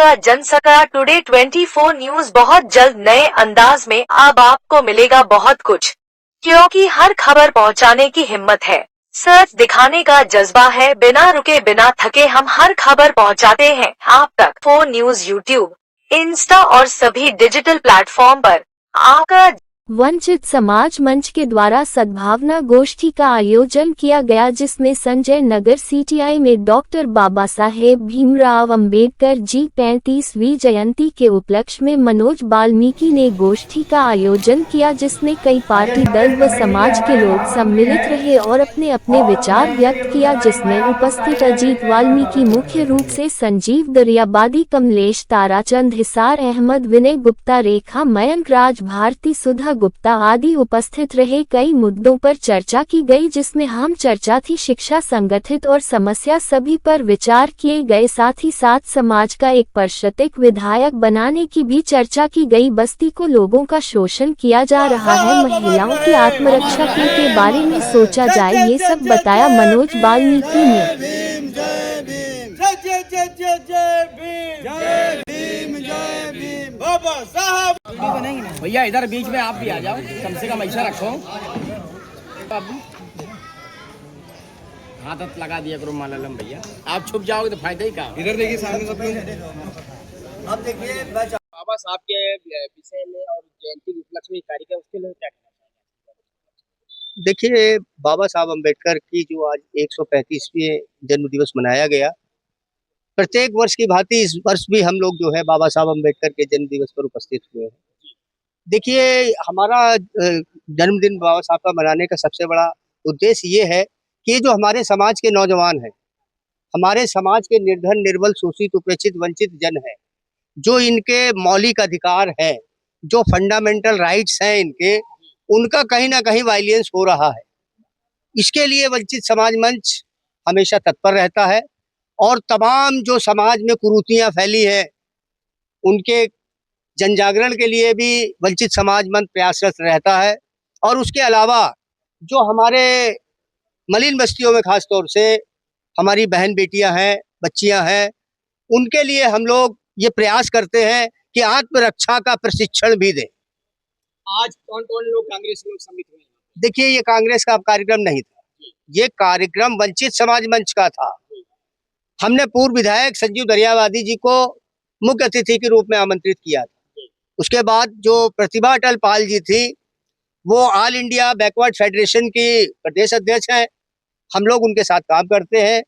का जनसका today 24 news बहुत जल्द नए अंदाज में। अब आपको मिलेगा बहुत कुछ, क्योंकि हर खबर पहुंचाने की हिम्मत है, सच दिखाने का जज्बा है। बिना रुके बिना थके हम हर खबर पहुंचाते हैं आप तक। 4 न्यूज यूट्यूब, इंस्टा और सभी डिजिटल प्लेटफॉर्म पर आपका। वंचित समाज मंच के द्वारा सद्भावना गोष्ठी का आयोजन किया गया, जिसमें संजय नगर सीटीआई में डॉक्टर बाबा साहेब भीमराव अंबेडकर जी 35वीं जयंती के उपलक्ष्य में मनोज वाल्मीकि ने गोष्ठी का आयोजन किया, जिसमें कई पार्टी दल व समाज के लोग सम्मिलित रहे और अपने अपने विचार व्यक्त किया, जिसमें उपस्थित अजीत वाल्मीकि मुख्य रूप से संजीव दरियाबादी, कमलेश ताराचंद, हिसार अहमद, विनय गुप्ता, रेखा मयंक, राज भारती, सुधा गुप्ता आदि उपस्थित रहे। कई मुद्दों पर चर्चा की गई, जिसमें अहम चर्चा थी शिक्षा, संगठित और समस्या, सभी पर विचार किए गए। साथ ही साथ समाज का एक प्राकृतिक विधायक बनाने की भी चर्चा की गई। बस्ती को लोगों का शोषण किया जा रहा है, महिलाओं की आत्मरक्षा के बारे में सोचा जाए, ये सब बताया मनोज वाल्मीकि ने। भैया इधर बीच में आप भी आ जाओ, कम से कम ऐसा रखो। हाथ लगा दिया करो मालालम भैया, आप छुप जाओगे तो फायदा ही का। इधर देखिए सामने सब लोग। अब देखिए बाबा साहब के विषय में और जयंती के उपलक्ष्य में कार्यक्रम, उसके लिए क्या कहना चाहिए? देखिए, बाबा साहब अम्बेडकर की जो आज 135वें जन्म दिवस मनाया गया, प्रत्येक वर्ष की भांति इस वर्ष भी हम लोग जो है बाबा साहब अम्बेडकर के जन्म दिवस पर उपस्थित हुए हैं। देखिए, हमारा जन्मदिन बाबा साहब का मनाने का सबसे बड़ा उद्देश्य ये है कि जो हमारे समाज के नौजवान हैं, हमारे समाज के निर्धन, निर्बल, शोषित, उपेक्षित, वंचित जन हैं, जो इनके मौलिक अधिकार हैं, जो फंडामेंटल राइट्स हैं इनके, उनका कहीं ना कहीं वायलेंस हो रहा है। इसके लिए वंचित समाज मंच हमेशा तत्पर रहता है और तमाम जो समाज में कुरीतियां फैली है उनके जनजागरण के लिए भी वंचित समाज मंच प्रयासरत रहता है। और उसके अलावा जो हमारे मलिन बस्तियों में खास तौर से हमारी बहन बेटियां हैं, बच्चियां हैं, उनके लिए हम लोग ये प्रयास करते हैं कि आत्मरक्षा का प्रशिक्षण भी दें। आज कौन कौन लोग कांग्रेस में सम्मिलित हुए? देखिए, ये कांग्रेस का कार्यक्रम नहीं था, ये कार्यक्रम वंचित समाज मंच का था। हमने पूर्व विधायक संजीव दरियाबादी जी को मुख्य अतिथि के रूप में आमंत्रित किया था। उसके बाद जो प्रतिभा अटल पाल जी थी, वो ऑल इंडिया बैकवर्ड फेडरेशन की प्रदेश अध्यक्ष हैं। हम लोग उनके साथ काम करते हैं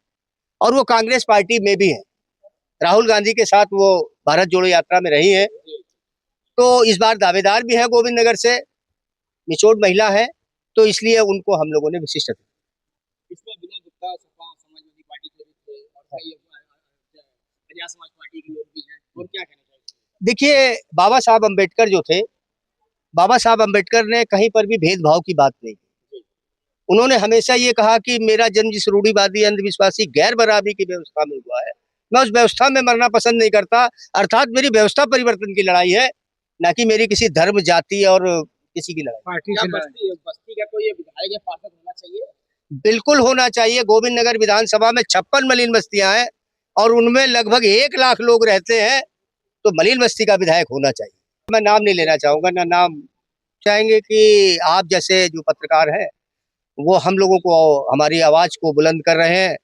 और वो कांग्रेस पार्टी में भी है। राहुल गांधी के साथ वो भारत जोड़ो यात्रा में रही है, तो इस बार दावेदार भी है, गोविंद नगर से निचोड़ महिला है, तो इसलिए उनको हम लोगों ने विशिष्ट। इसमें विनय गुप्ता समाजवादी पार्टी के थे और प्रजा समाज पार्टी के लोग भी हैं, और क्या कहना चाहिए? देखिए, बाबा साहब अम्बेडकर जो थे, बाबा साहब अम्बेडकर ने कहीं पर भी भेदभाव की बात नहीं की। उन्होंने हमेशा ये कहा कि मेरा जन्म जिस रूढ़िवादी, अंधविश्वासी, गैर बराबरी की व्यवस्था में हुआ है, मैं उस व्यवस्था में मरना पसंद नहीं करता। अर्थात मेरी व्यवस्था परिवर्तन की लड़ाई है, ना कि मेरी किसी धर्म, जाति और किसी की लड़ाई। बस्ती का कोई विधायक या पार्षद होना चाहिए? बिल्कुल होना चाहिए। गोविंद नगर विधानसभा में 56 मलिन बस्तियां हैं और उनमें लगभग 1 लाख लोग रहते हैं, तो मलिन बस्ती का विधायक होना चाहिए। मैं नाम नहीं लेना चाहूंगा, ना नाम चाहेंगे कि आप जैसे जो पत्रकार हैं वो हम लोगों को, हमारी आवाज को बुलंद कर रहे हैं,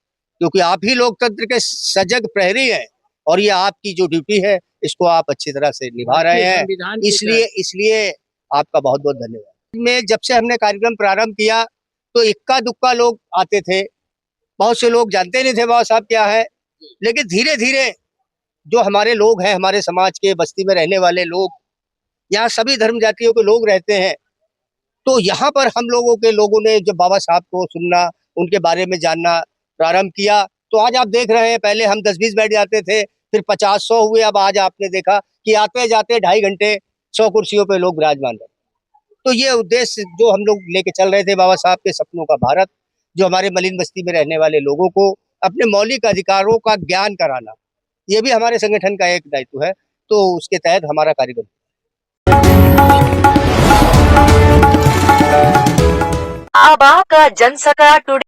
क्योंकि आप ही लोकतंत्र के सजग प्रहरी हैं और ये आपकी जो ड्यूटी है इसको आप अच्छी तरह से निभा रहे हैं। इसलिए आपका बहुत बहुत धन्यवाद। में जब से हमने कार्यक्रम प्रारंभ किया तो इक्का दुक्का लोग आते थे, बहुत से लोग जानते नहीं थे बाबा साहब क्या है, लेकिन धीरे धीरे जो हमारे लोग हैं, हमारे समाज के बस्ती में रहने वाले लोग, यहाँ सभी धर्म जातियों के लोग रहते हैं, तो यहाँ पर हम लोगों ने जब बाबा साहब को सुनना, उनके बारे में जानना प्रारंभ किया, तो आज आप देख रहे हैं, पहले हम 10-20 बैठ जाते थे, फिर 50-100 हुए, अब आज आपने देखा कि आते जाते 2.5 घंटे 100 कुर्सियों पे लोग विराजमान रहे। तो ये उद्देश्य जो हम लोग लेके चल रहे थे, बाबा साहब के सपनों का भारत, जो हमारे मलिन बस्ती में रहने वाले लोगों को अपने मौलिक अधिकारों का ज्ञान कराना, ये भी हमारे संगठन का एक दायित्व है, तो उसके तहत हमारा कार्यक्रम। अब आपका जनसका टुडे